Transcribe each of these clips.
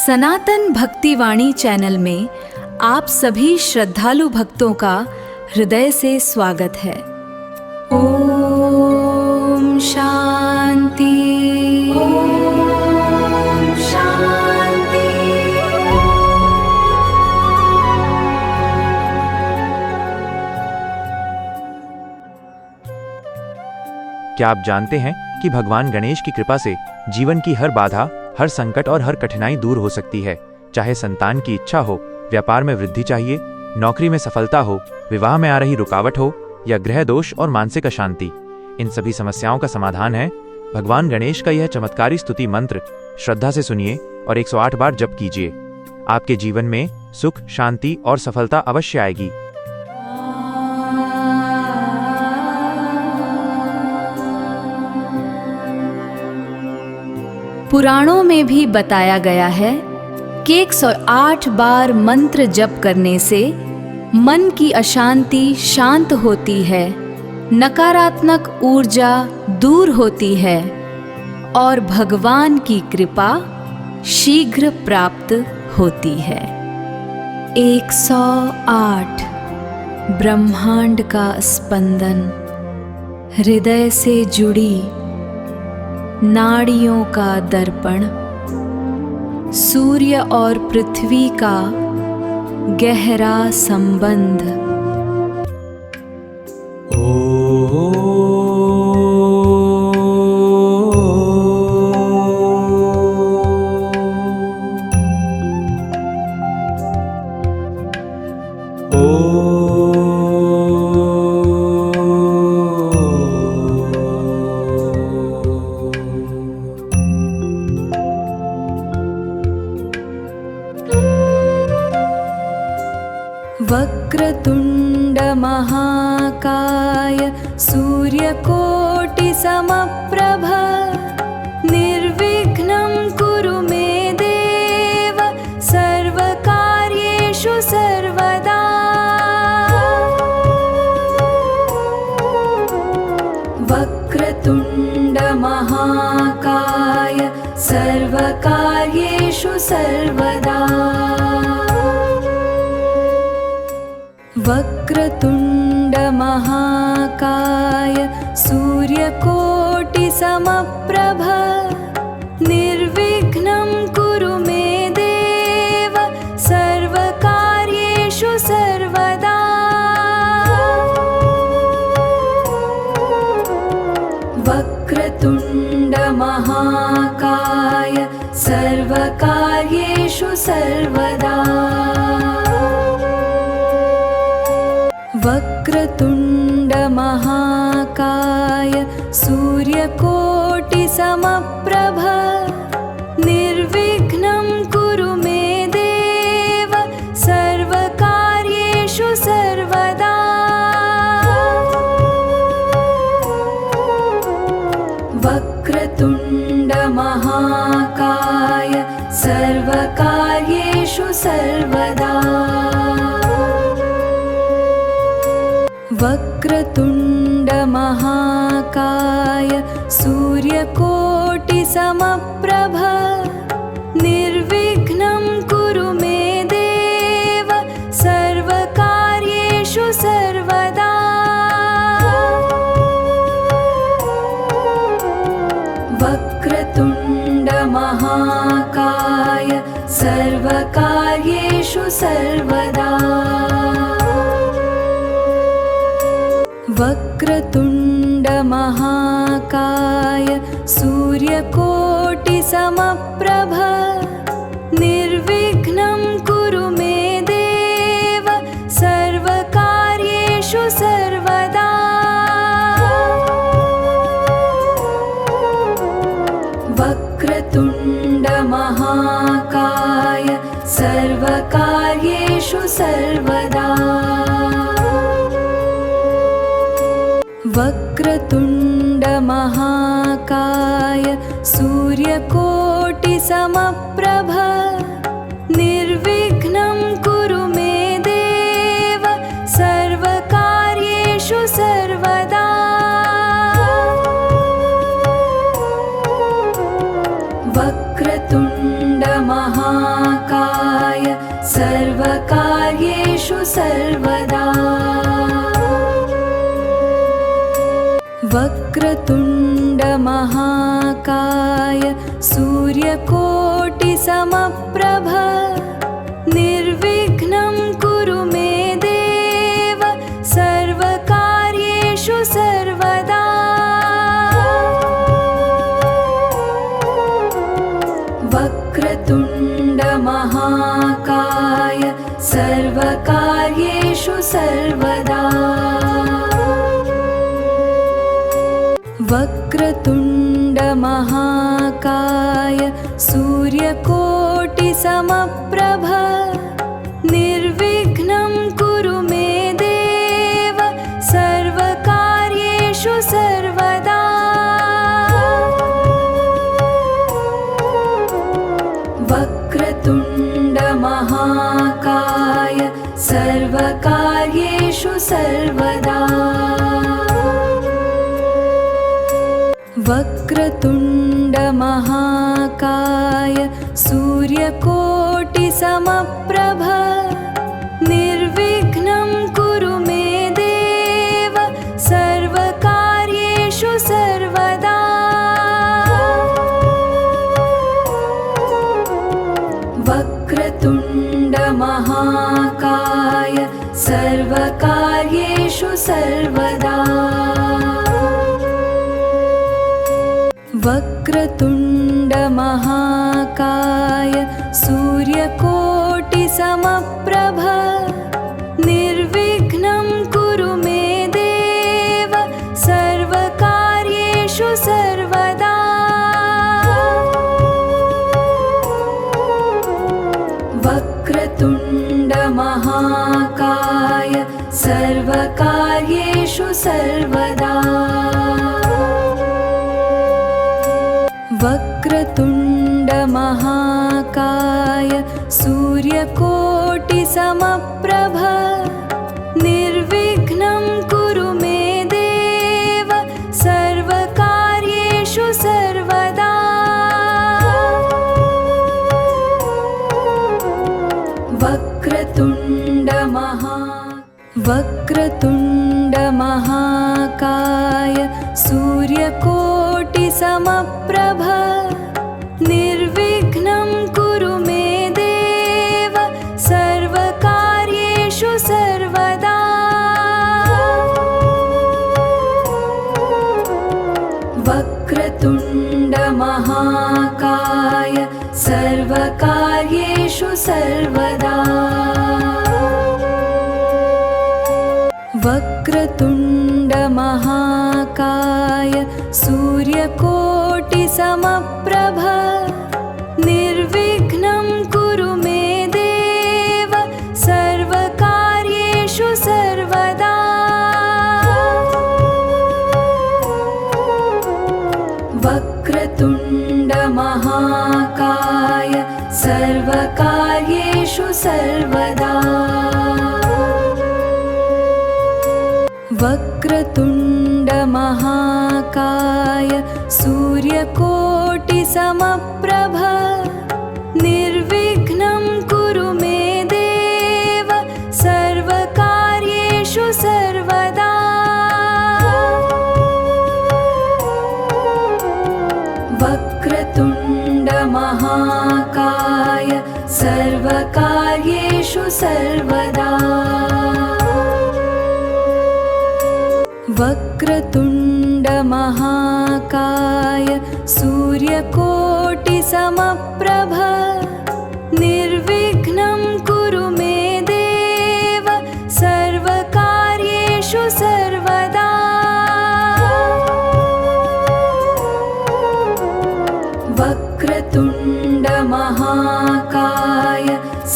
सनातन भक्तिवाणी चैनल में आप सभी श्रद्धालु भक्तों का हृदय से स्वागत है। ओम शांति। ओम शांति। क्या आप जानते हैं कि भगवान गणेश की कृपा से जीवन की हर बाधा, हर संकट और हर कठिनाई दूर हो सकती है। चाहे संतान की इच्छा हो, व्यापार में वृद्धि चाहिए, नौकरी में सफलता हो, विवाह में आ रही रुकावट हो या ग्रह दोष और मानसिक अशांति, इन सभी समस्याओं का समाधान है भगवान गणेश का यह चमत्कारी स्तुति मंत्र। श्रद्धा से सुनिए और 108 बार जप कीजिए। आपके जीवन में सुख, शांति और सफलता अवश्य आएगी। पुराणों में भी बताया गया है कि 108 बार मंत्र जप करने से मन की अशांति शांत होती है, नकारात्मक ऊर्जा दूर होती है और भगवान की कृपा शीघ्र प्राप्त होती है। 108 ब्रह्मांड का स्पंदन, हृदय से जुड़ी नाड़ियों का दर्पण, सूर्य और पृथ्वी का गहरा संबंध। वक्रतुंड महाकाय सूर्यकोटि समप्रभ निर्विघ्नं कुरु मे देव सर्वकार्येषु सर्वदा। वक्रतुंड महाकाय सर्वकार्येषु सर्वदा। वक्रतुंड महाकाय सूर्यकोटि समप्रभ निर्विघ्नं कुरु मे देव सर्वकार्येषु सर्वदा। वक्रतुंड महाकाय सर्वकार्येषु सर्वदा। वक्रतुंड महाकाय सूर्यकोटि समप्रभ निर्विघ्नं कुरु मे देव सर्वकार्येषु सर्वदा। वक्रतुंड महाकाय सर्वकार्येषु सर्वदा। वक्रतुंड महाकाय सूर्यकोटि समप्रभ निर्विघ्नं कुरु मे देव सर्वकार्येषु सर्वदा। वक्रतुंड महाकाय सर्वकार्येषु सर्वदा। वक्रतुंड महाकाय सूर्यकोटि समप्रभ निर्विघ्नं कुरु मे देव सर्वकार्येषु सर्वदा। वक्रतुंड महाकाय सर्वकार्येषु सर्वदा। वक्रतुंड महाकाय सूर्यकोटि समप्रभ निर्विघ्नं कुरु मे देव सर्वकार्येषु सर्वदा। वक्रतुंड महाकाय सर्वकार्येषु सर्वदा। वक्रतुण्डमहाकाय सूर्यकोटिसमप्रभ निर्विघ्नं कुरु मे देव सर्वकार्येषु सर्वदा। वक्रतुण्डमहाकाय सर्वकार्येषु सर्वदा। वक्रतुण्डमहाकाय सूर्यकोटिसमप्रभ निर्विघ्नं कुरु मे देव सर्वकार्येषु सर्वदा। वक्रतुण्डमहाकाय सर्वकार्येषु सर्वदा। वक्रतुण्डमहाकाय सूर्यकोटिसमप्रभ निर्विघ्नं कुरु मे देव सर्वकार्येषु सर्वदा। वक्रतुण्डमहाकाय सर्वकार्येषु सर्वदा। वक्रतुण्डमहाकाय सूर्यकोटिसमप्रभ निर्विघ्नं कुरु मे देव सर्वकार्येषु सर्वदा। वक्रतुण्डमहाकाय सर्वकार्येषु सर्वदा। वक्रतुण्डमहाकाय सूर्यकोटिसमप्रभ निर्विघ्नं कुरु मे देव सर्वकार्येषु सर्वदा। वक्रतुण्डमहाकाय सूर्यकोटिसमप्रभ निर्विघ्नं कुरु मे देव सर्वकार्येषु सर्वदा। वक्रतुण्डमहाकाय सर्वकार्येषु सर्वदा। वक्रतुण्डमहाकाय सूर्यकोटिसमप्रभ निर्विघ्नं कुरु मे देव सर्वकार्येषु सर्वदा। वक्रतुण्डमहाकाय सर्वकार्येषु सर्वदा। वक्रतुण्डमहाकाय सूर्यकोटिसमप्रभ निर्विघ्नं कुरु मे देव सर्वकार्येषु सर्वदा। वक्रतुण्डमहाकाय सर्वकार्येषु सर्वदा। वक्रतुण्डमहाकाय सूर्यकोटिसमप्रभ निर्विघ्नं कुरु मे देव सर्वकार्येषु सर्वदा। वक्रतुण्डमहाकाय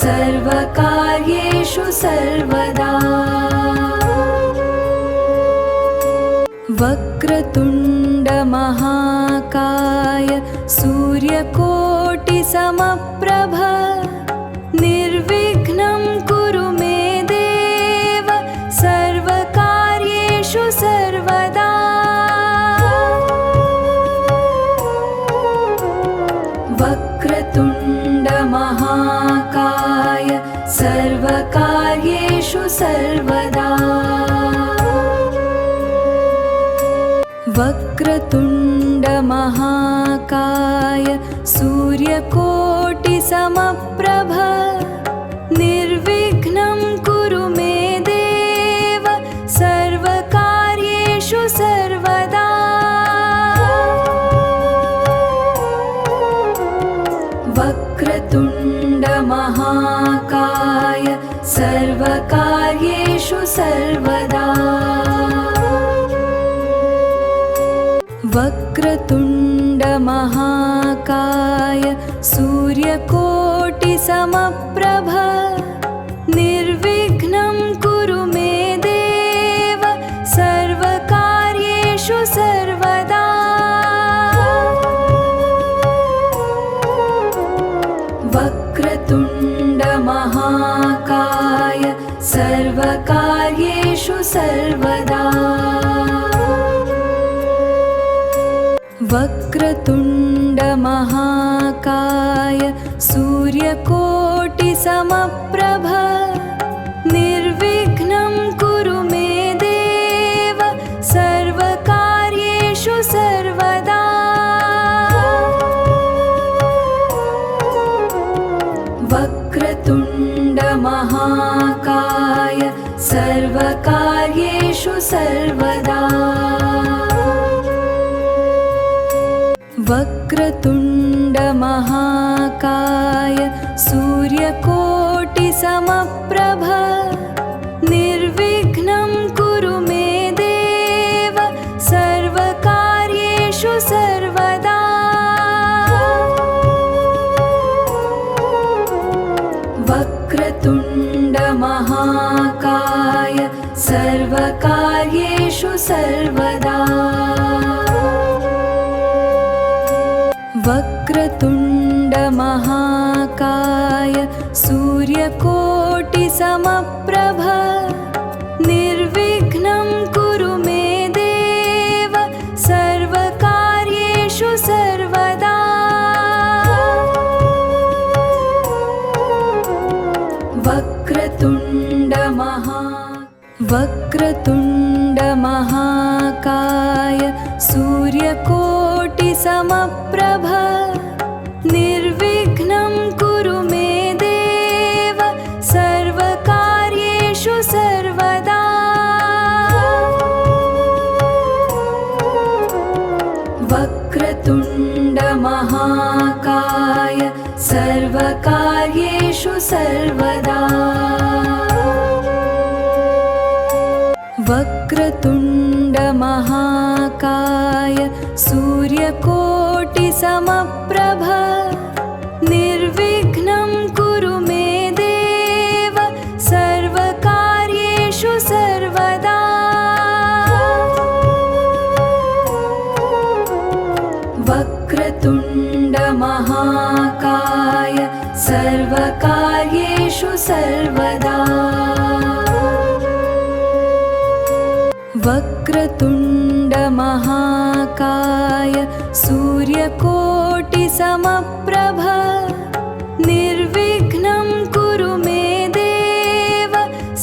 सर्वकार्येषु सर्वदा। वक्रतुण्डमहाकाय सूर्यकोटिसमप्रभ निर्विघ्नं कुरु मे देव सर्वकार्येषु सर्वदा। वक्रतुण्डमहाकाय सर्व सर्वकार्येषु सर्वदा। वक्रतुण्डमहाकाय सूर्यकोटिसमप्रभ निर्विघ्नं कुरु मे देव सर्वकार्येषु सर्वदा। वक्रतुण्डमहाकाय सर्वकार्येषु सर्वदा। वक्रतुण्डमहाकाय सूर्यकोटिसमप्रभ निर्विघ्नं कुरु मे देव सर्वकार्येषु सर्वदा। वक्रतुण्डमहाकाय सर्वकार्येषु सर्वदा। वक्रतुण्डमहाकाय सूर्यकोटिसमप्रभ निर्विघ्नं कुरु मे देव सर्वकार्येषु सर्वदा। वक्रतुण्डमहाकाय सर्वकार्येषु सर्वदा। वक्रतुण्डमहाकाय सूर्यकोटिसमप्रभ निर्विघ्नं कुरु मे देव सर्वकार्येषु सर्वदा। वक्रतुण्डमहाकाय सर्वकार्येषु सर्वदा। वक्रतुण्डमहाकाय सूर्यकोटिसमप्रभ निर्विघ्नं कुरु मे देव सर्वकार्येषु सर्वदा। वक्रतुण्डमहाकाय सूर्यकोटिसमप्रभ निर्विघ्नं कुरु मे देव सर्वकार्येषु सर्वदा। वक्रतुण्डमहाकाय सर्वकार्येषु सर्वदा। वक्रतुण्डमहाकाय सूर्यकोटिसमप्रभ निर्विघ्नं कुरु मे देव सर्वकार्येषु सर्वदा। वक्रतुण्डमहाकाय सर्वकार्येषु सर्वदा। वक्रतुण्डमहाकाय सूर्यकोटिसमप्रभ निर्विघ्नं कुरु मे देव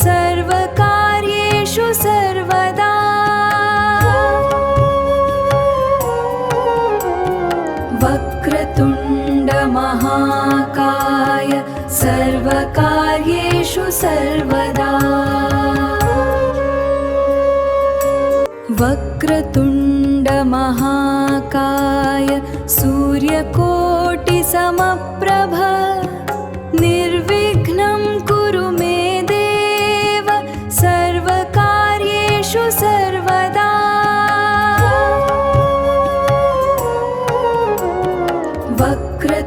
सर्वकार्येषु सर्वदा। वक्रतुण्डमहाकाय सर्वकार्येषु सर्वदा। वक्रतुण्डमहाकाय सूर्यकोटिसमप्रभ निर्विघ्नं कुरु मे देव सर्वकार्येषु सर्वदा। वक्रतुण्डमहाकाय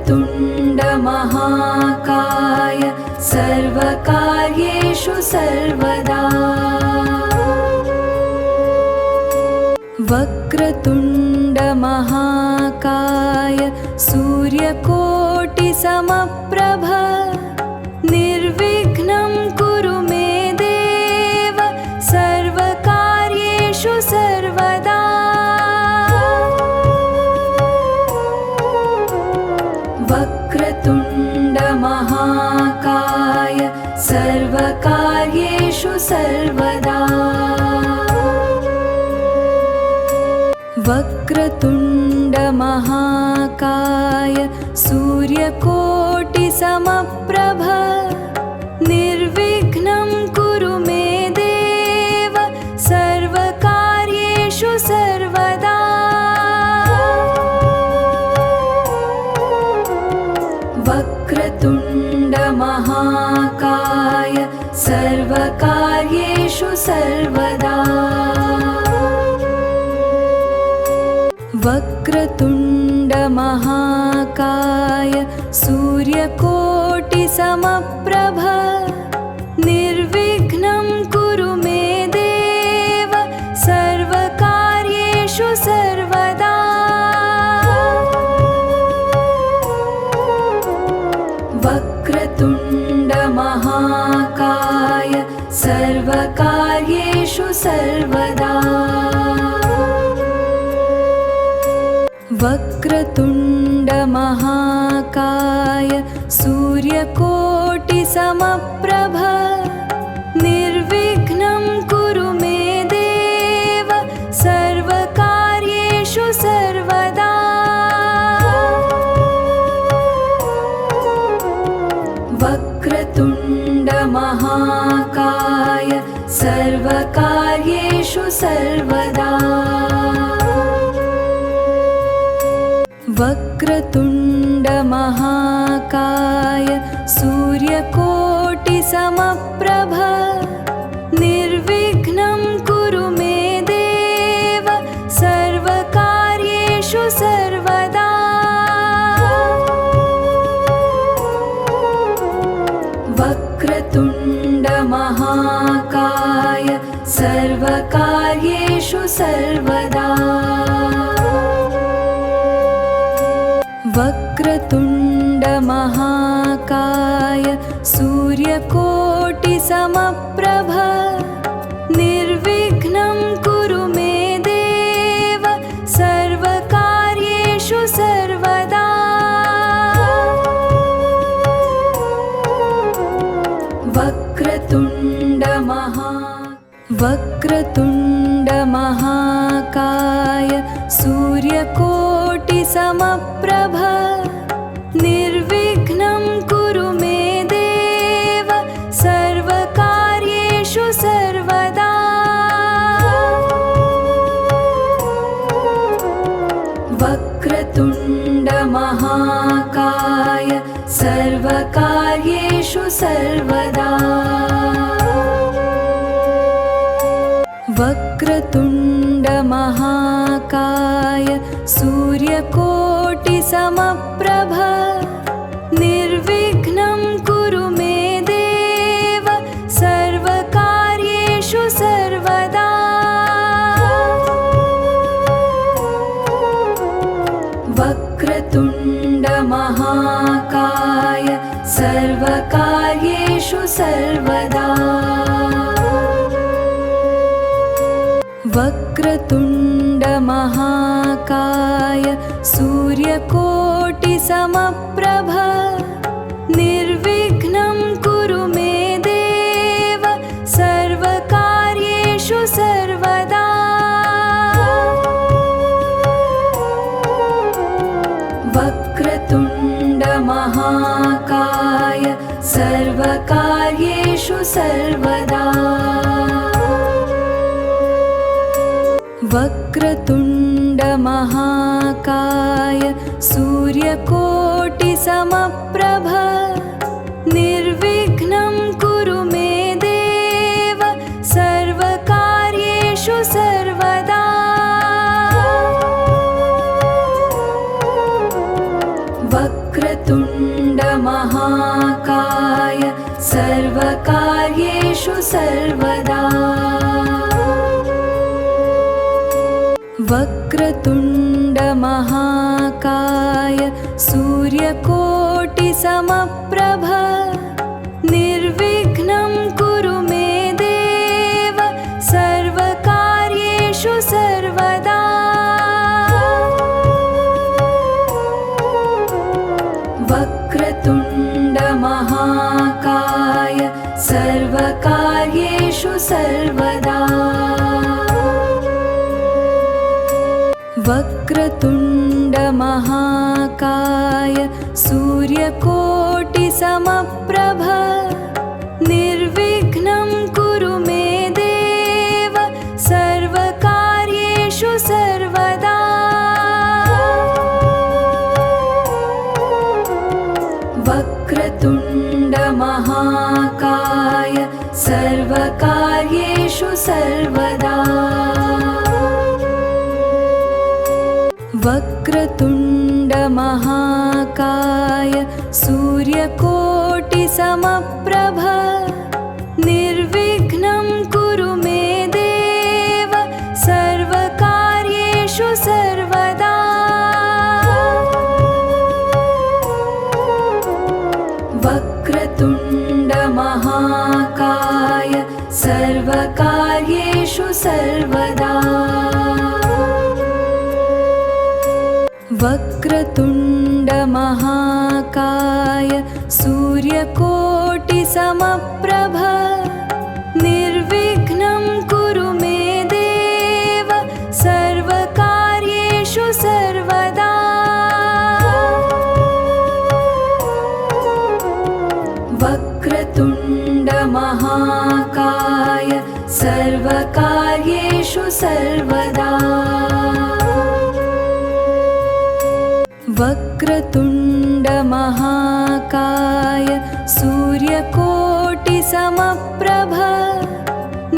सर्वकार्येषु सर्वदा। वक्रतुण्डमहाकाय सूर्यकोटिसमप्रभ निर्विघ्नं कुरु मे देव सर्वकार्येषु सर्वदा। वक्रतुण्डमहाकाय सर्व सर्वकार्येषु सर्वदा। वक्रतुण्डमहाकाय सूर्यकोटिसमप्रभ निर्विघ्नं कुरु मे देव सर्वकार्येषु सर्वदा। वक्रतुण्डमहाकाय सर्वकार्येषु सर्वदा। वक्रतुण्डमहाकाय सूर्यकोटिसमप्रभ निर्विघ्नं कुरु मे देव सर्वकार्येषु सर्वदा। वक्रतुण्डमहाकाय सर्वकार्येषु सर्वदा। वक्रतुण्डमहाकाय सूर्यकोटिसमप्रभ निर्विघ्नं कुरु मे देव सर्वकार्येषु सर्वदा। वक्रतुण्डमहाकाय सर्वकार्येषु सर्वदा। वक्रतुण्डमहाकाय सूर्यकोटिसमप्रभ निर्विघ्नं कुरु मे देव सर्वकार्येषु सर्वदा। वक्रतुण्डमहाकाय सर्वकार्येषु सर्वदा। वक्रतुण्डमहाकाय सूर्यकोटिसमप्रभ निर्विघ्नं कुरु मे देव सर्वकार्येषु सर्वदा। वक्रतुण्डमहाकाय सूर्यकोटिसमप्रभ निर्विघ्नं कुरु मे देव सर्वकार्येषु सर्वदा। वक्रतुण्डमहाकाय सर्वकार्येषु सर्वदा। वक्रतुण्डमहाकाय सूर्यकोटिसमप्रभ निर्विघ्नं कुरु मे देव सर्वकार्येषु सर्वदा। वक्रतुण्डमहाकाय सर्वकार्येषु सर्वदा। वक्रतुण्डमहाकाय सूर्यकोटिसमप्रभ निर्विघ्नं कुरु मे देव सर्वकार्येषु सर्वदा। वक्रतुण्डमहाकाय सर्वकार्येषु सर्वदा। वक्रतुण्डमहाकाय सूर्यकोटिसमप्रभ निर्विघ्नं कुरु मे देव सर्वकार्येषु सर्वदा। वक्रतुण्डमहाकाय सर्वकार्येषु सर्वदा। वक्रतुण्डमहाकाय सूर्यकोटिसमप्रभ निर्विघ्नं कुरु मे देव सर्वकार्येषु सर्वदा। वक्रतुण्डमहाकाय सर्व सर्वदा। वक्रतुण्ड महाकाय सूर्यकोटिसमप्रभ निर्विघ्नं कुरु मे देव सर्वकार्येषु सर्वदा। वक्रतुण्ड महाकाय सर्वकार्येषु सर्वदा। वक्रतुण्ड महाकाय सूर्यकोटिसमप्रभ निर्विघ्नं कुरु मे देव सर्वकार्येषु सर्वदा। वक्रतुण्ड महाकाय सर्वकार्येषु सर्वदा। वक्रतुण्ड महाकाय सूर्यकोटिसमप्रभ निर्विघ्नं कुरु मे देव सर्वकार्येषु सर्वदा। वक्रतुण्ड महाकाय सर्वकार्येषु सर्वदा। वक्रतुण्ड महाकाय सूर्यकोटिसमप्रभ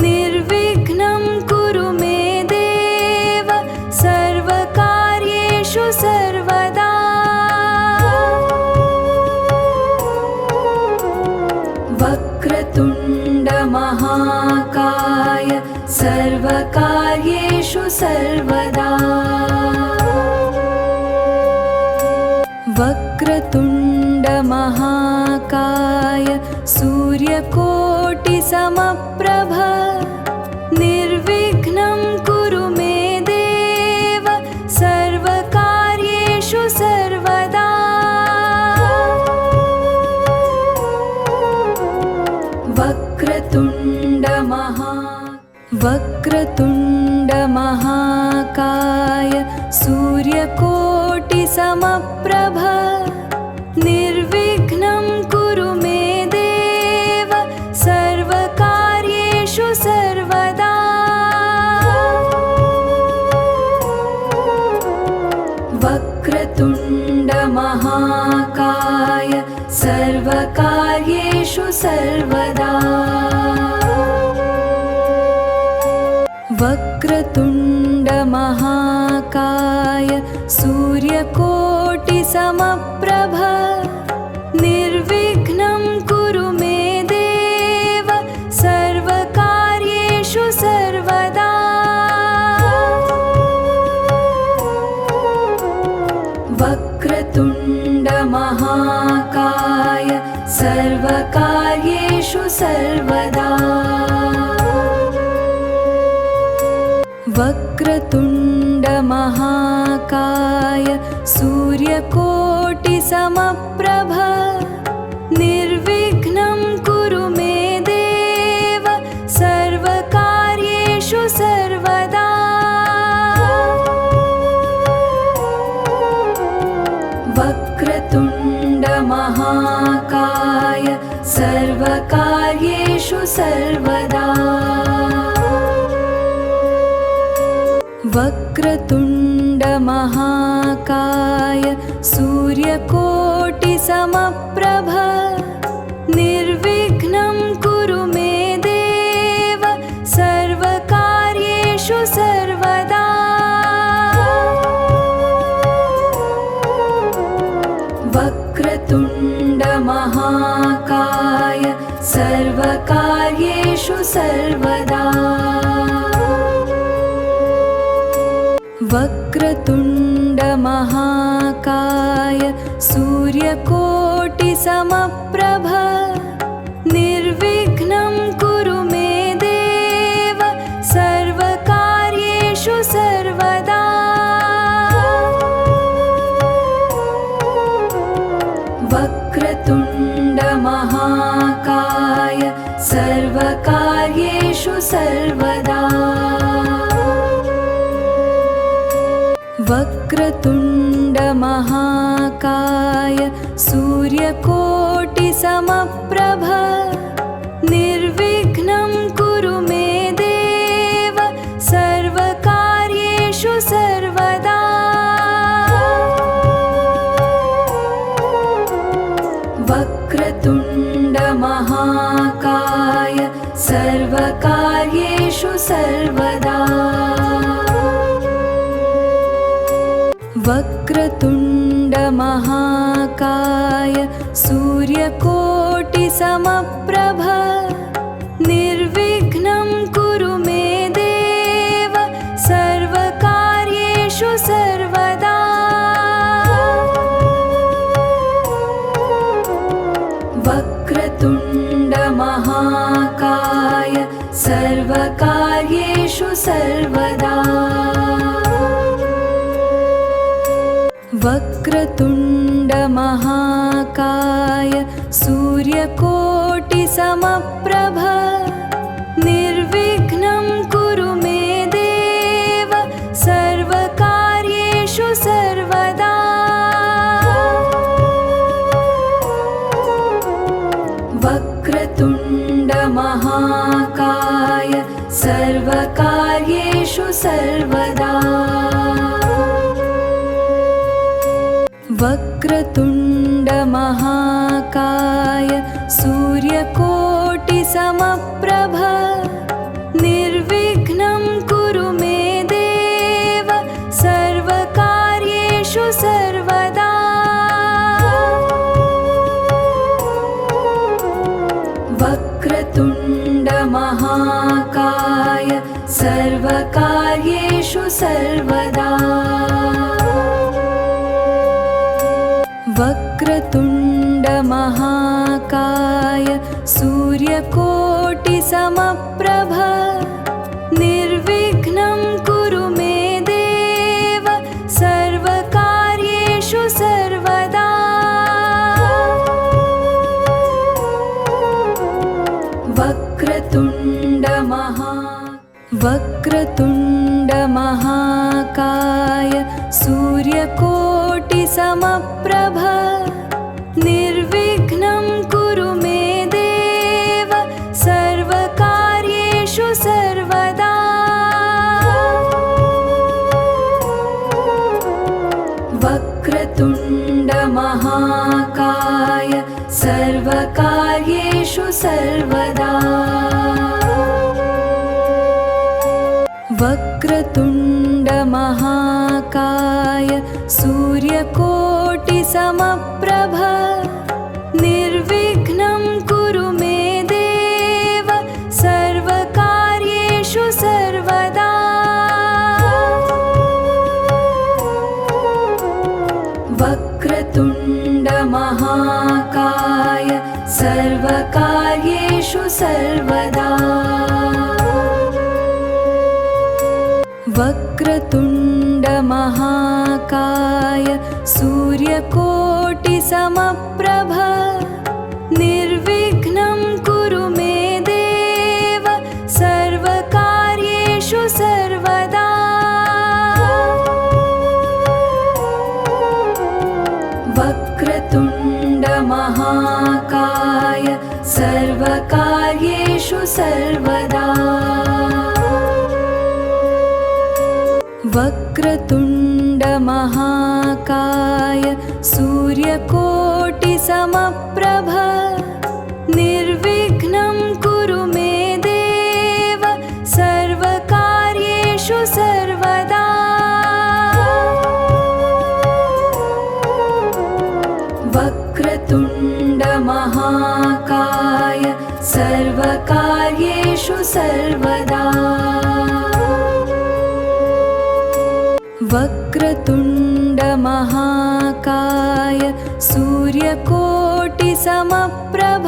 निर्विघ्नं कुरु मे देव सर्वकार्येषु सर्वदा। वक्रतुण्ड महाकाय सर्वकार्येषु सर्वदा। वक्रतुण्ड महाकाय सूर्यकोटिसमप्रभ निर्विघ्नं कुरु मे देव सर्वकार्येषु सर्वदा। वक्रतुण्ड महाकाय सूर्यकोटिसमप्रभ निर्विघ्नं कुरु मे देव सर्वकार्येषु सर्वदा। वक्रतुण्ड महाकाय सर्वकार्येषु सर्वदा। वक्रतुण्ड महाकाय सूर्यकोटिसमप्रभ निर्विघ्नं कुरु मे देव सर्वकार्येषु सर्वदा। वक्रतुण्ड महाकाय सर्वकार्येषु सर्वदा। वक्रतुण्ड महाकाय सूर्यकोटिसमप्रभ निर्विघ्नं कुरु मे देव सर्वकार्येषु सर्वदा। वक्रतुण्ड महाकाय सर्वकार्येषु सर्वदा। वक्रतुण्ड महाकाय सूर्यकोटिसमप्रभ निर्विघ्नं कुरु मे देव सर्वकार्येषु सर्वदा। वक्रतुण्ड महाकाय सर्वकार्येषु सर्वदा। वक्रतुण्ड महाकाय सूर्यकोटिसमप्रभ निर्विघ्नं कुरु मे देव सर्वकार्येषु सर्वदा। वक्रतुण्ड महाकाय सर्वकार्येषु सर्वदा। वक्रतुण्ड महाकाय सूर्यकोटिसमप्रभ निर्विघ्नं कुरु मे देव सर्वकार्येषु सर्वदा। वक्रतुण्ड महाकाय सर्वकार्येषु सर्वदा। वक्रतुण्ड महाकाय सूर्यकोटिसमप्रभ निर्विघ्नं कुरु मे देव सर्वकार्येषु सर्वदा। वक्रतुण्ड महाकाय सर्वकार्येषु सर्वदा। वक्रतुण्ड महाकाय सूर्यकोटिसमप्रभ निर्विघ्नं कुरु मे देव सर्वकार्येषु सर्वदा। वक्रतुण्ड महाकाय सर्वकार्येषु सर्वदा। वक्रतुण्ड महाकाय सूर्यकोटिसमप्रभ निर्विघ्नं कुरु मे देव सर्वकार्येषु सर्वदा। वक्रतुण्ड महाकाय सर्वकार्येषु सर्वदा। वक्रतुण्ड महाकाय सूर्यकोटिसमप्रभ निर्विघ्नं कुरु मे देव सर्वकार्येषु सर्वदा। वक्रतुण्ड महाकाय सूर्यकोटिसमप्रभ निर्विघ्नं कुरु मे देव सर्वकार्येषु सर्वदा। वक्रतुण्ड महाकाय सर्वकार्येषु सर्वदा। वक्रतुण्ड महाकाय सूर्यकोटिसमप्रभ निर्विघ्नं कुरु मे देव सर्वकार्येषु सर्वदा। वक्रतुण्ड महाकाय सर्वकार्येषु सर्वदा। वक्रतुण्ड महाकाय सूर्यकोटिसमप्रभ निर्विघ्नं कुरु मे देव सर्वकार्येषु सर्वदा। वक्रतुण्ड महाकाय सर्वकार्येषु सर्वदा। वक्रतुण्ड महाकाय सूर्यकोटिसमप्रभ निर्विघ्नं कुरु मे देव सर्वकार्येषु सर्वदा। वक्रतुण्ड महाकाय सर्वकार्येषु सर्वदा। वक्रतुण्ड महाकाय सूर्यकोटिसमप्रभ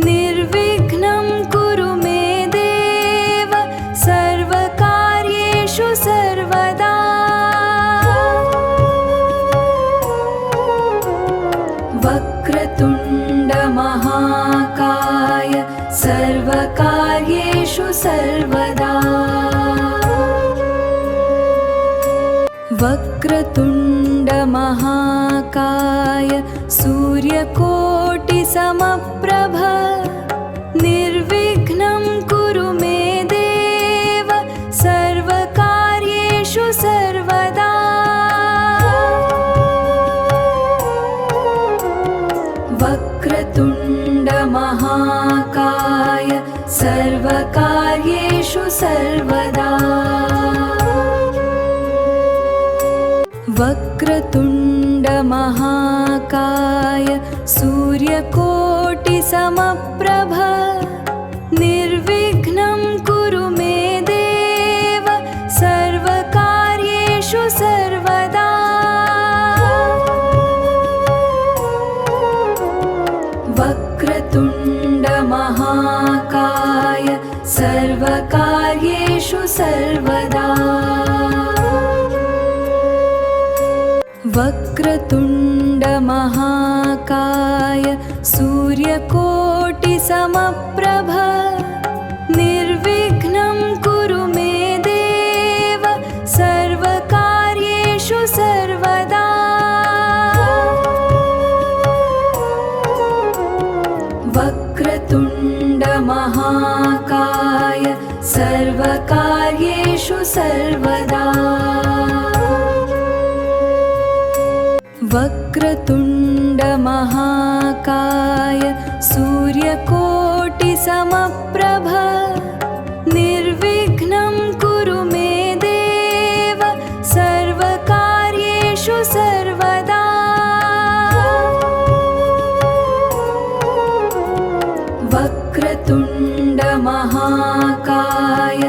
निर्विघ्नं कुरु मे देव सर्वकार्येषु सर्वदा। वक्रतुण्ड महाकाय सर्वकार्येषु सर्वदा। वक्रतुण्ड महाकाय सूर्यकोटिसमप्रभ निर्विघ्नं कुरु मे देव सर्वकार्येषु सर्वदा। वक्रतुण्ड महाकाय सर्वकार्येषु सर्वदा। वक्रतुण्ड महाकाय सूर्यकोटिसमप्रभ निर्विघ्नं कुरु मे देव सर्वकार्येषु सर्वदा। वक्रतुण्ड महाकाय सर्वकार्येषु सर्वदा। वक्रतुण्ड महाकाय सूर्यकोटिसमप्रभ निर्विघ्नं कुरु मे देव सर्वकार्येषु सर्वदा। वक्रतुण्ड महाकाय सर्वकार्येषु सर्वदा। वक्रतुण्ड महाकाय सूर्यकोटिसमप्रभ निर्विघ्नं कुरु मे देव सर्वकार्येषु सर्वदा। वक्रतुण्ड महाकाय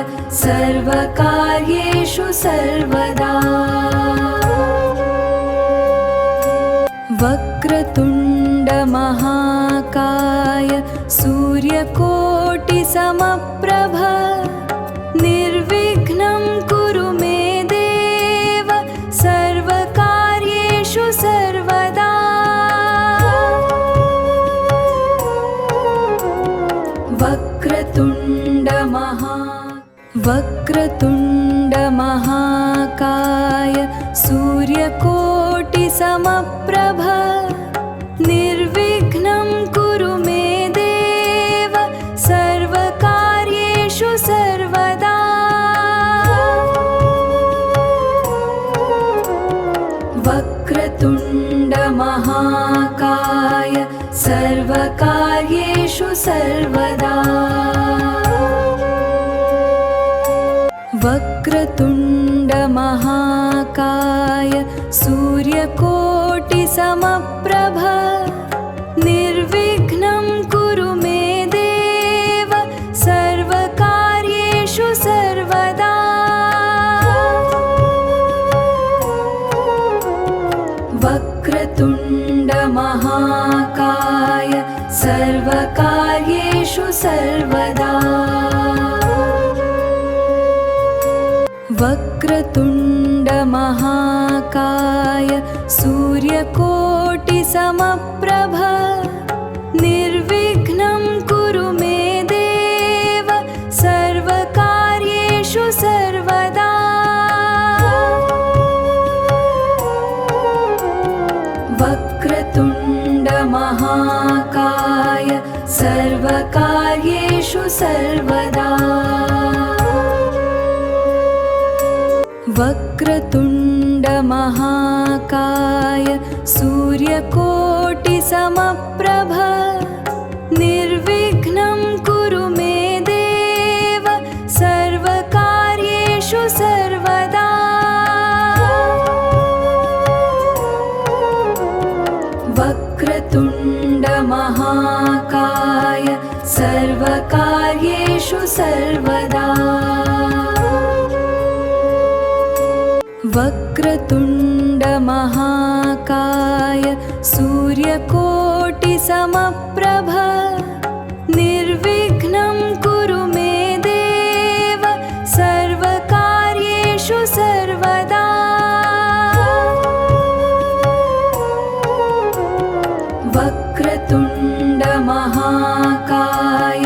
सर्वकार्येषु सर्वदा। वक्रतुण्ड महाकाय सूर्यकोटिसमप्रभ निर्विघ्नं कुरु मे देव सर्वकार्येषु सर्वदा। वक्रतुण्ड महाकाय सूर्यकोटिसमप्रभ निर्विघ्नं कुरु मे देव सर्वकार्येषु सर्वदा। वक्रतुण्ड महाकाय सर्वकार्येषु सर्वदा। वक्रतुण्ड महाकाय सूर्यकोटिसमप्रभ निर्विघ्नं कुरु मे देव सर्वकार्येषु सर्वदा। वक्रतुण्ड महाकाय सर्वकार्येषु सर्वदा। वक्रतुण्ड महाकाय सूर्यकोटिसमप्रभ निर्विघ्नं कुरु मे देव सर्वकार्येषु सर्वदा। वक्रतुण्ड महाकाय सर्वकार्येषु सर्वदा। वक्रतुण्ड महाकाय सूर्यकोटिसमप्रभ निर्विघ्नं कुरु मे देव सर्वकार्येषु सर्वदा। वक्रतुण्ड महाकाय सर्वकार्येषु सर्वदा। वक्रतुण्ड महाकाय सूर्यकोटिसमप्रभ निर्विघ्नं कुरु मे देव सर्वकार्येषु सर्वदा। वक्रतुण्ड महाकाय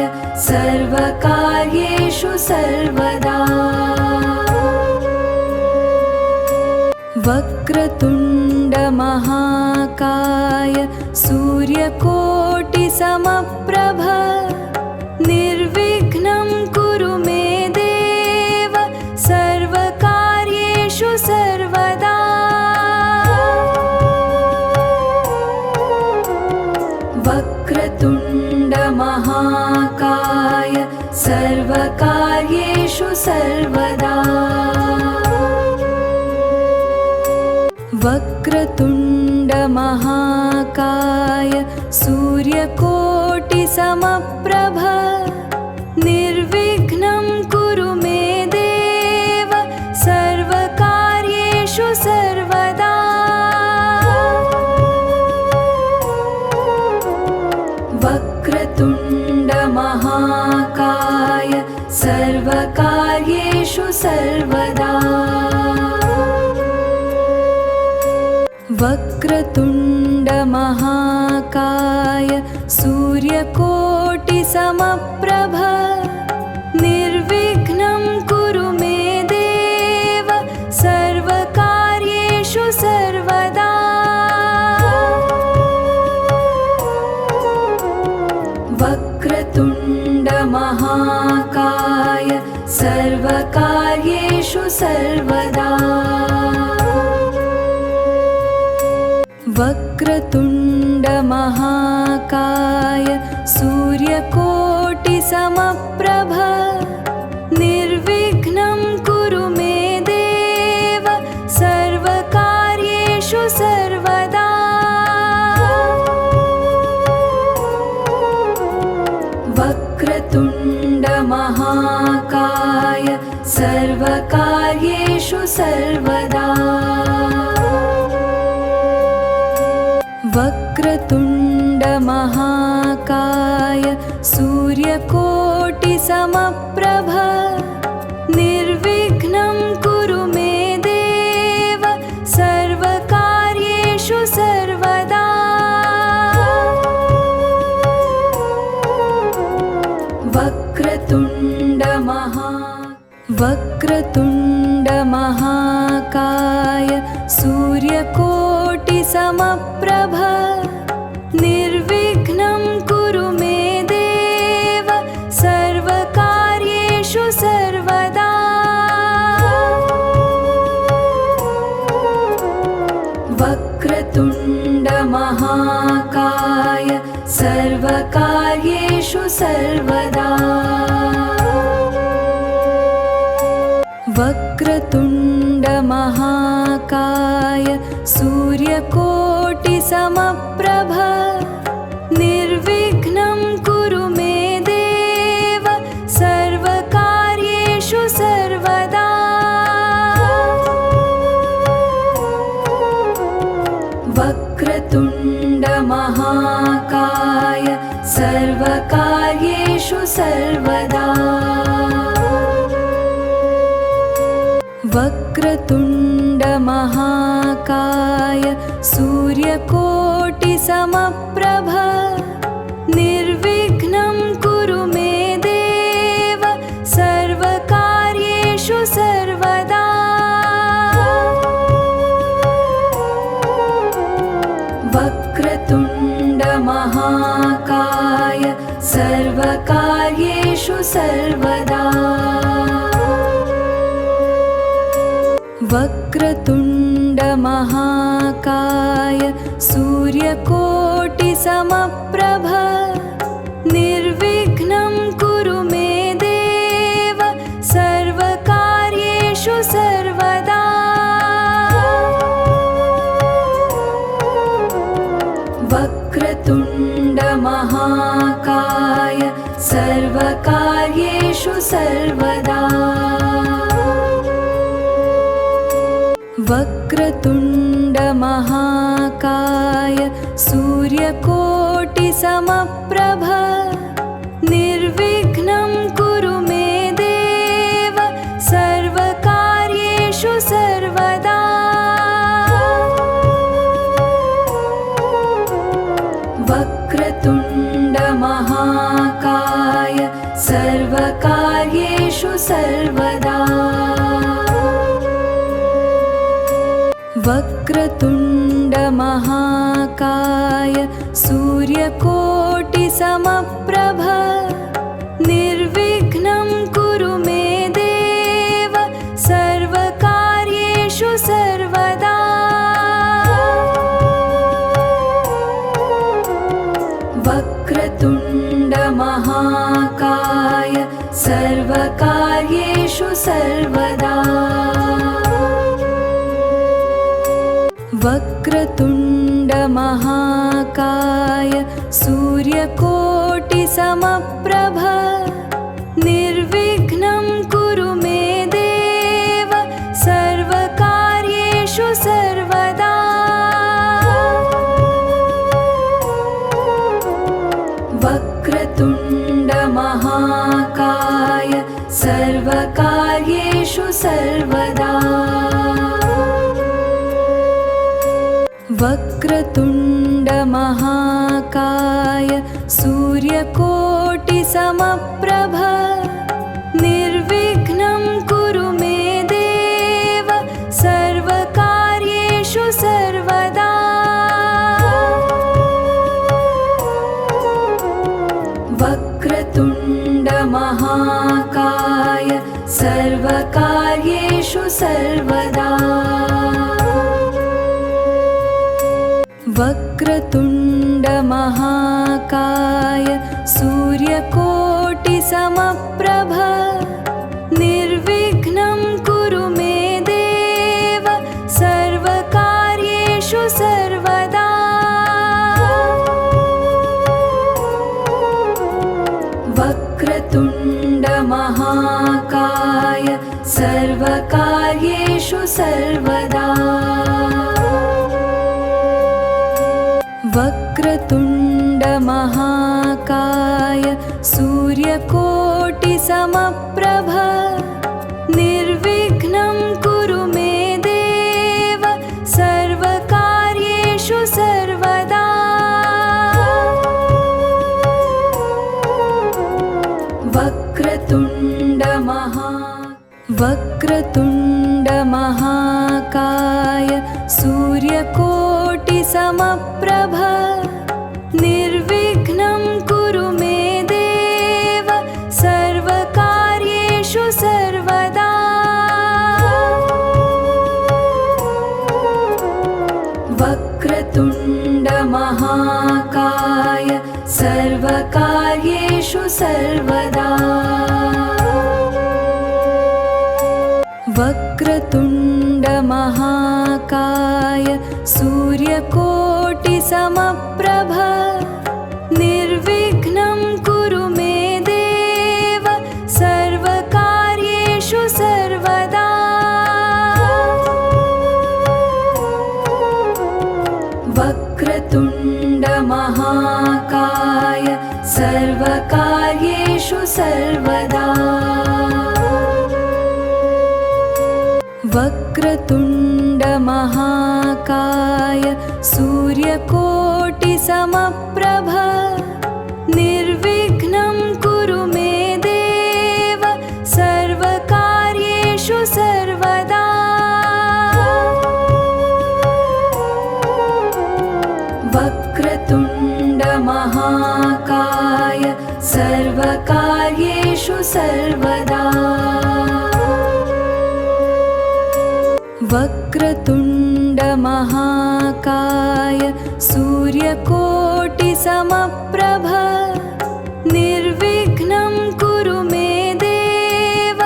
सर्वकार्येषु सर्वदा। वक्रतुण्ड महाकाय सूर्यकोटिसमप्रभ निर्विघ्नं कुरु मे देव सर्वकार्येषु सर्वदा। वक्रतुण्ड महाकाय सर्वकार्येषु सर्वदा। वक्रतुण्ड महाकाय सूर्यकोटिसमप्रभ निर्विघ्नं कुरु मे देव सर्वकार्येषु सर्वदा। वक्रतुण्ड महाकाय सर्वकार्येषु सर्वदा। वक्रतुण्ड महाकाय सूर्यकोटिसमप्रभ निर्विघ्नं कुरु मे देव सर्वकार्येषु सर्वदा। वक्रतुण्ड महाकाय सर्वकार्येषु सर्वदा। वक्रतुण्ड महाकाय सूर्यकोटिसमप्रभ निर्विघ्नं कुरु मे देव सर्वकार्येषु सर्वदा। वक्रतुण्ड महाकाय सर्वकार्येषु सर्वदा। वक्रतुण्ड महाकाय सूर्यकोटिसमप्रभ निर्विघ्नं कुरु मे देव सर्वकार्येषु सर्वदा। वक्रतुण्ड महाकाय सूर्यकोटिसमप्रभ निर्विघ्नं कुरु मे देव सर्वकार्येषु सर्वदा। वक्रतुण्ड महाकाय सर्वकार्येषु सर्वदा। वक्रतुण्ड महाकाय सूर्यकोटिसमप्रभ निर्विघ्नं कुरु मे देव सर्वकार्येषु सर्वदा। वक्रतुण्ड महाकाय सर्वकार्येषु सर्वदा। वक्रतुण्ड महाकाय सूर्यकोटिसमप्रभ निर्विघ्नं कुरु मे देव सर्वकार्येषु सर्वदा। वक्रतुण्ड महाकाय सर्वकार्येषु सर्वदा। वक्रतुण्ड महाकाय सूर्यकोटिसमप्रभ निर्विघ्नं कुरु मे देव सर्वकार्येषु सर्वदा। वक्रतुण्ड महाकाय सर्वकार्येषु सर्वदा। वक्रतुण्ड महाकाय सूर्यकोटिसमप्रभ निर्विघ्नं कुरु मे देव सर्वकार्येषु सर्वदा। वक्रतुण्ड महाकाय सर्वकार्येषु सर्वदा। वक्रतुण्ड महाकाय सूर्यकोटिसमप्रभ निर्विघ्नं कुरु मे देव सर्वकार्येषु सर्वदा। वक्रतुण्ड महाकाय सर्वकार्येषु सर्वदा। वक्रतुण्ड महाकाय सूर्यकोटिसमप्रभ निर्विघ्नं कुरु मे देव सर्वकार्येषु सर्वदा। वक्रतुण्ड महाकाय सर्वकार्येषु सर्वदा। वक्रतुण्ड महाकाय सूर्यकोटिसमप्रभ निर्विघ्नं कुरु मे देव सर्वकार्येषु सर्वदा। वक्रतुण्ड महाकाय सर्वकार्येषु सर्वदा। वक्रतुण्ड महाकाय सूर्यकोटिसमप्रभ निर्विघ्नं कुरु मे देव सर्वकार्येषु सर्वदा। वक्रतुण्ड महाकाय सर्वकार्येषु सर्वदा। वक्रतुण्ड महाकाय सूर्यकोटिसमप्रभ निर्विघ्नं कुरु मे देव सर्वकार्येषु सर्वदा। वक्रतुण्ड महाकाय सूर्यकोटिसमप्रभ निर्विघ्नं कुरु मे देव सर्वकार्येषु सर्वदा। वक्रतुण्ड महाकाय सर्वकार्येषु सर्वदा। वक्रतुण्ड महाकाय सूर्यकोटिसमप्रभ निर्विघ्नं कुरु मे देव सर्वकार्येषु सर्वदा। वक्रतुण्ड महाकाय सर्वकार्येषु सर्वदा। वक्रतुण्ड महाकाय सूर्यकोटिसमप्रभ निर्विघ्नं कुरु मे देव सर्वकार्येषु सर्वदा। वक्रतुण्ड महाकाय सर्वकार्येषु सर्वदा। वक्रतुण्ड महाकाय सूर्यकोटिसमप्रभ निर्विघ्नं कुरु मे देव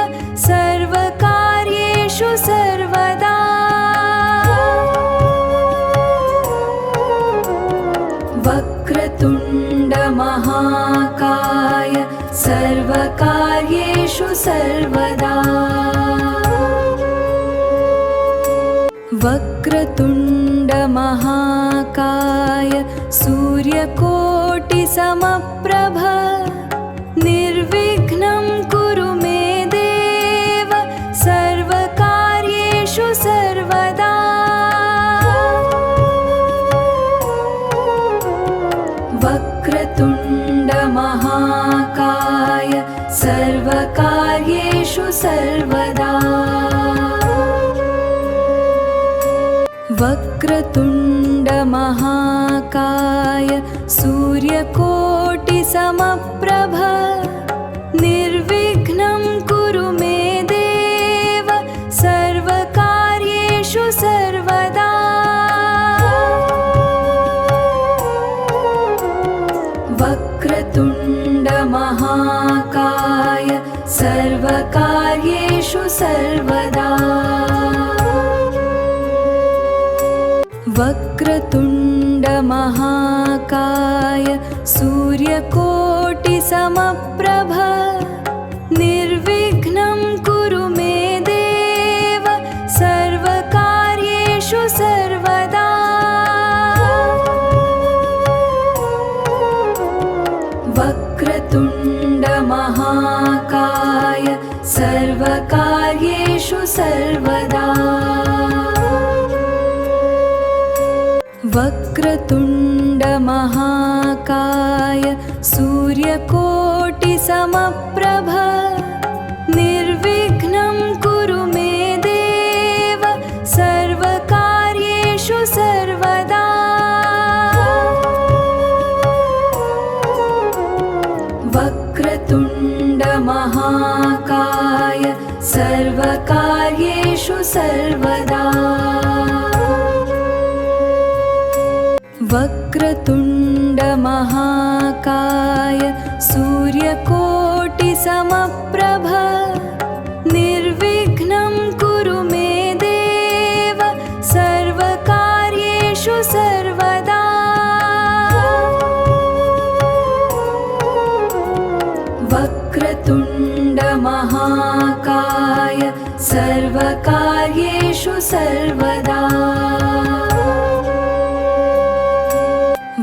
सर्वकार्येषु सर्वदा। वक्रतुण्ड महाकाय सर्वकार्येषु सर्वदा। वक्रतुण्ड महाकाय सूर्यकोटिसमप्रभ निर्विघ्नं कुरु मे देव सर्वकार्येषु सर्वदा। वक्रतुण्ड महाकाय सर्वकार्येषु सर्वदा। वक्रतुण्ड महाकाय सूर्यकोटिसमप्रभ निर्विघ्नं कुरु मे देव सर्वकार्येषु सर्वदा। वक्रतुण्ड महाकाय सर्वकार्येषु सर्वदा। वक्रतुण्ड महाकाय सूर्यकोटिसमप्रभ निर्विघ्नं कुरु मे देव सर्वकार्येषु सर्वदा। वक्रतुण्ड महाकाय सर्वकार्येषु सर्वदा। वक्रतुण्ड महाकाय सूर्यकोटिसमप्रभ निर्विघ्नं कुरु मे देव सर्वकार्येषु सर्वदा। वक्रतुण्ड महाकाय सर्वकार्येषु सर्वदा। वक्रतुण्ड महाकाय सूर्यकोटिसमप्रभ निर्विघ्नं कुरु मे देव सर्वकार्येषु सर्वदा। वक्रतुण्ड महाकाय सर्वकार्येषु सर्वदा।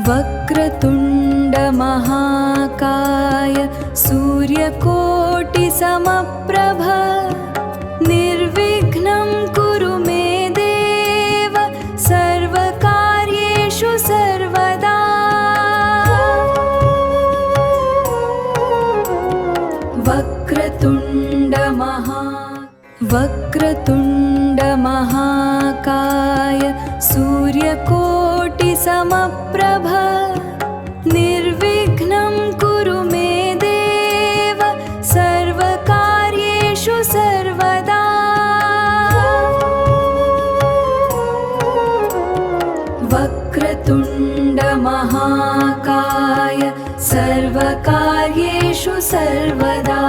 वक्रतुण्ड महाकाय सूर्यकोटिसमप्रभ निर्विघ्नं कुरु मे देव सर्वकार्येषु सर्वदा। वक्रतुण्ड महाकाय सूर्यकोटिसमप्रभ निर्विघ्नं कुरु मे देव सर्वकार्येषु सर्वदा। वक्रतुण्ड महाकाय सर्वकार्येषु सर्वदा।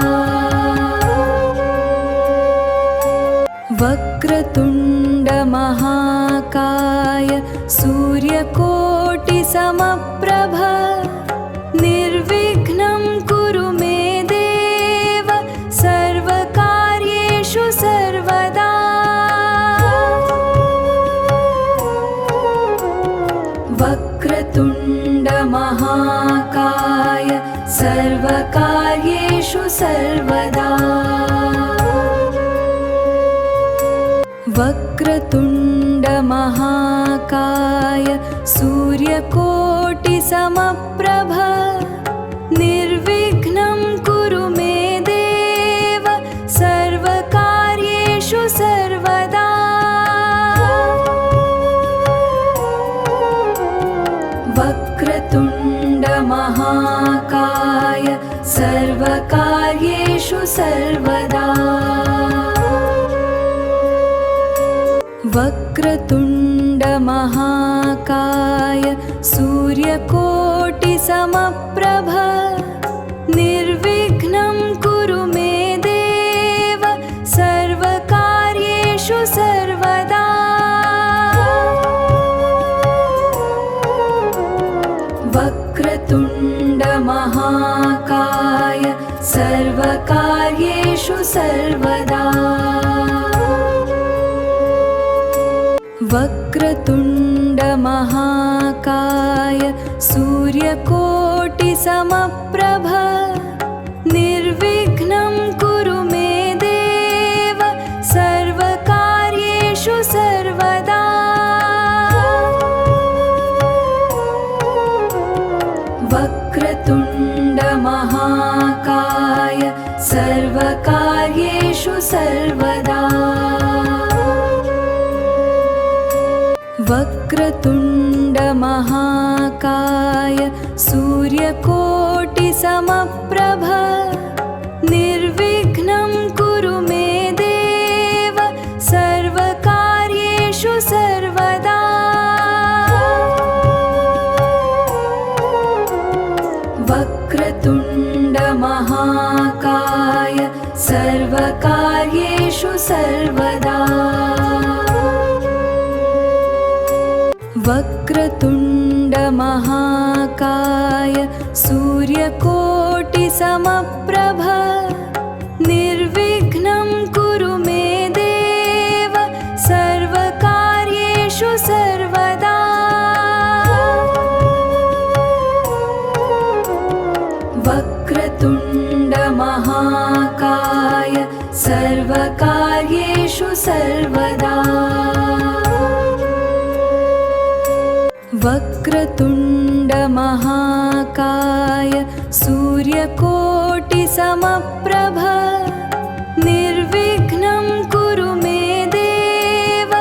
वक्रतुण्ड महाकाय सूर्यकोटिसमप्रभ निर्विघ्नं कुरु मे देव सर्वकार्येषु सर्वदा। वक्रतुण्ड महाकाय सर्वकार्येषु सर्वदा। वक्रतुण्ड महाकाय सूर्यकोटिसमप्रभ निर्विघ्नं कुरु मे देव सर्वकार्येषु सर्वदा। वक्रतुण्ड महाकाय सर्वकार्येषु सर्वदा। वक्रतुण्ड महाकाय सूर्यकोटिसमप्रभ निर्विघ्नं कुरु मे देव सर्वकार्येषु सर्वदा। वक्रतुण्ड महाकाय सर्वकार्येषु सर्वदा। वक्रतुण्ड महाकाय सूर्यकोटिसमप्रभ निर्विघ्नं कुरु मे देव सर्वकार्येषु सर्वदा। वक्रतुण्ड महाकाय सर्वकार्येषु सर्वदा। वक्रतुण्ड महाकाय सूर्यकोटिसमप्रभ निर्विघ्नं कुरु मे देव सर्वकार्येषु सर्वदा। वक्रतुण्ड महाकाय सर्वकार्येषु सर्वदा। वक्रतुण्ड महाकाय सूर्यकोटिसमप्रभ निर्विघ्नं कुरु मे देव सर्वकार्येषु सर्वदा। वक्रतुण्ड महाकाय सर्वकार्येषु सर्वदा। वक्रतुण्ड महाकाय सूर्यकोटिसमप्रभ निर्विघ्नं कुरु मे देव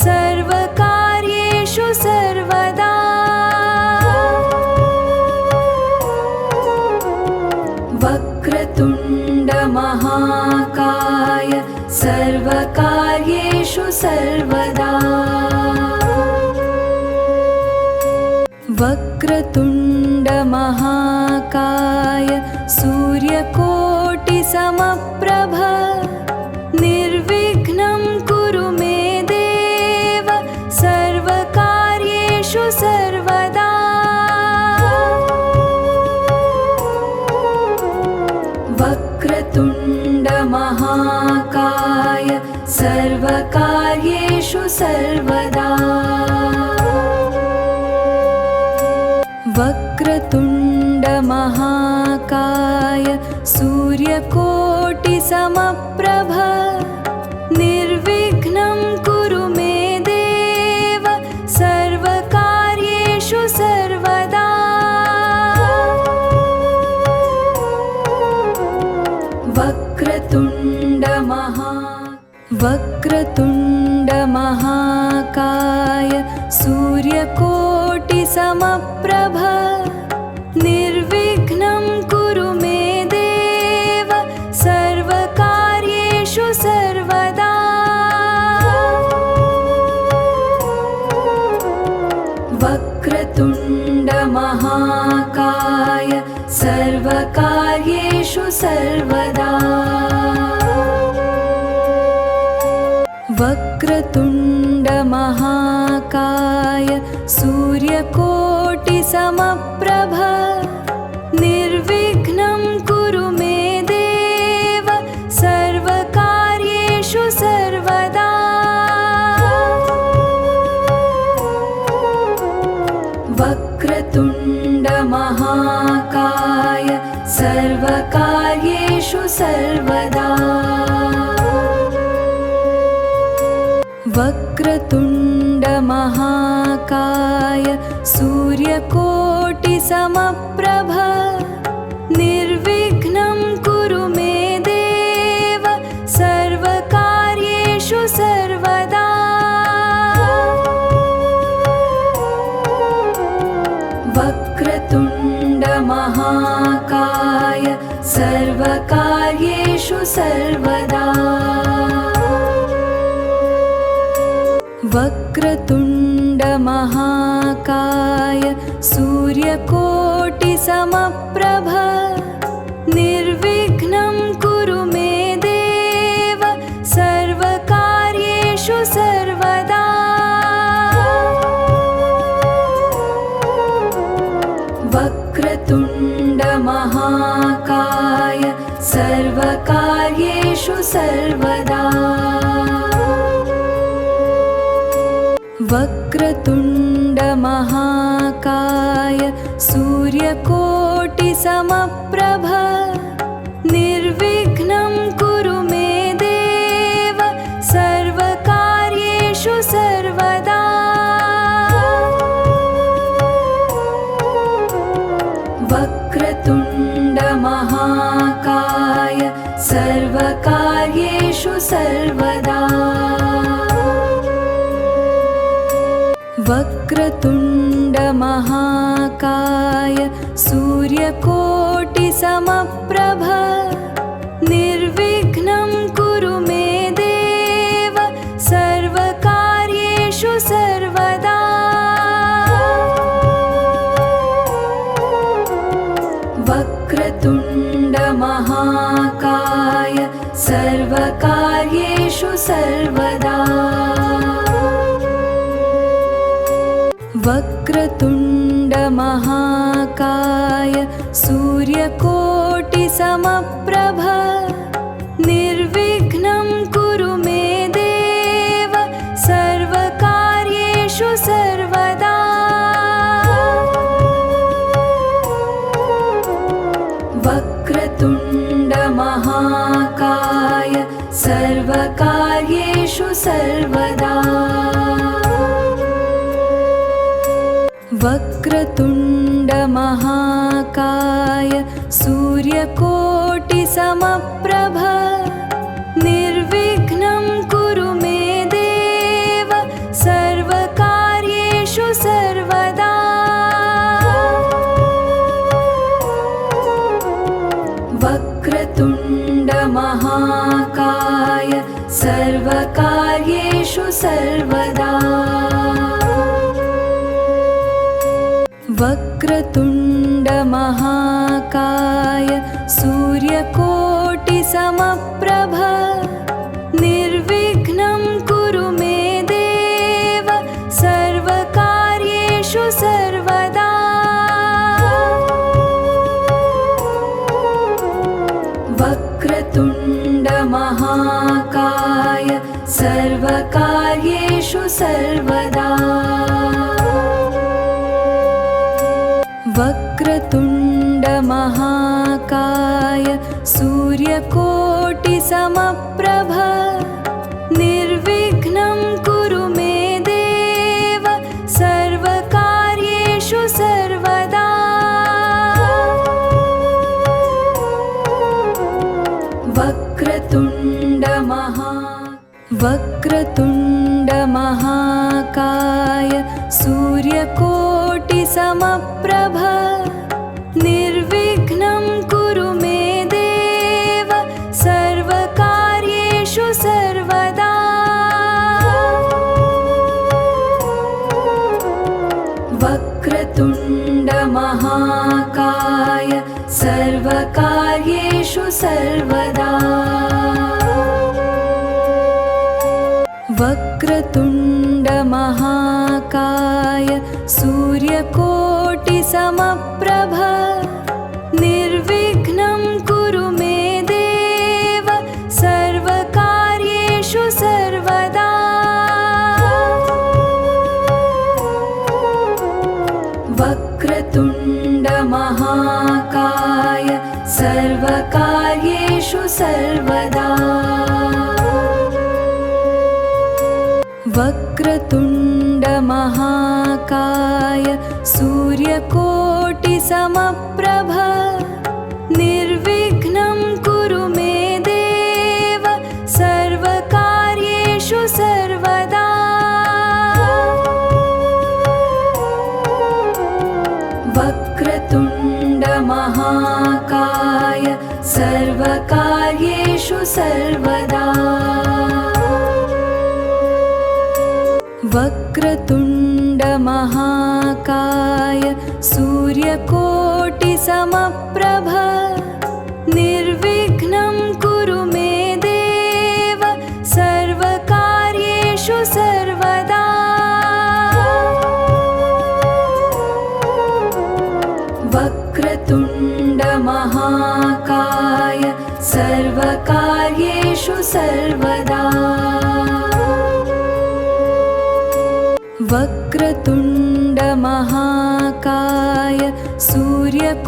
सर्वकार्येषु सर्वदा। वक्रतुण्ड महाकाय सर्वकार्येषु सर्वदा। वक्रतुण्ड महाकाय सूर्यकोटिसमप्रभ निर्विघ्नं कुरु मे देव सर्वकार्येषु सर्वदा। वक्रतुण्ड महाकाय सर्वकार्येषु सर्वदा। वक्रतुण्ड महाकाय सूर्यकोटिसमप्रभ निर्विघ्नं कुरु मे देव सर्वकार्येषु सर्वदा। वक्रतुण्ड महाकाय सूर्यकोटिसमप्रभ निर्विघ्नं कुरु मे देव सर्वकार्येषु सर्वदा। वक्रतुण्ड महाकाय सर्वकार्येषु सर्वदा। वक्रतुण्ड महाकाय सूर्यकोटिसमप्रभ निर्विघ्नं कुरु मे देव सर्वकार्येषु सर्वदा। वक्रतुण्ड महाकाय सर्वकार्येषु सर्वदा। वक्रतुण्ड महाकाय सूर्यकोटिसमप्रभ निर्विघ्नं कुरु मे देव सर्वकार्येषु सर्वदा। वक्रतुण्ड महाकाय सर्वकार्येषु सर्वदा। वक्रतुण्ड महाकाय सूर्यकोटिसमप्रभ निर्विघ्नं कुरु मे देव सर्वकार्येषु सर्वदा। वक्रतुण्ड महाकाय सर्वकार्येषु सर्वदा। वक्रतुण्ड महाकाय सूर्यकोटिसमप्रभ निर्विघ्नं कुरु मे देव सर्वकार्येषु सर्वदा। वक्रतुण्ड महाकाय सर्वकार्येषु सर्वदा वक्रतुण्ड महाकाय सूर्यकोटिसमप्रभ निर्विघ्नं कुरु मे देव सर्वकार्येषु सर्वदा वक्रतुण्ड महाकाय सर्वकार्येषु सर्वदा वक्रतुण्ड महाकाय सूर्यकोटिसमप्रभ निर्विघ्नं कुरु मे देव सर्वकार्येषु सर्वदा वक्रतुण्ड महाकाय सर्वकार्येषु सर्वदा वक्रतुण्ड महाकाय सूर्यकोटिसमप्रभ निर्विघ्नं कुरु मे देव सर्वकार्येषु सर्वदा वक्रतुण्ड महाकाय सर्वकार्येषु सर्वदा वक्रतुण्ड महाकाय सूर्यकोटिसमप्रभ निर्विघ्नं कुरु मे देव सर्वकार्येषु सर्वदा वक्रतुण्ड महाकाय सर्वकार्येषु सर्वदा वक्रतुण्ड महाकाय सूर्यकोटिसमप्रभ निर्विघ्नं कुरु मे देव सर्वकार्येषु सर्वदा वक्रतुण्ड महाकाय सूर्यकोटिसमप्रभ निर्विघ्नं कुरु मे देव सर्वकार्येषु सर्वदा वक्रतुण्ड महाकाय सर्वकार्येषु सर्वदा वक्रतुण्ड महाकाय सूर्यकोटिसमप्रभ निर्विघ्नं कुरु मे देव सर्वकार्येषु सर्वदा वक्रतुण्ड महाकाय सर्वकार्येषु सर्वदा वक्रतुण्ड महाकाय सूर्यकोटिसमप्रभ निर्विघ्नं कुरु मे देव सर्वकार्येषु सर्वदा वक्रतुण्ड महाकाय सर्वकार्येषु सर्वदा वक्रतुण्ड महाकाय सूर्यकोटिसमप्रभ निर्विघ्नं कुरु मे देव सर्वकार्येषु सर्वदा वक्रतुण्ड महाकाय सर्वकार्येषु सर्वदा वक्रतुण्ड महाकाय सूर्यकोटिसमप्रभ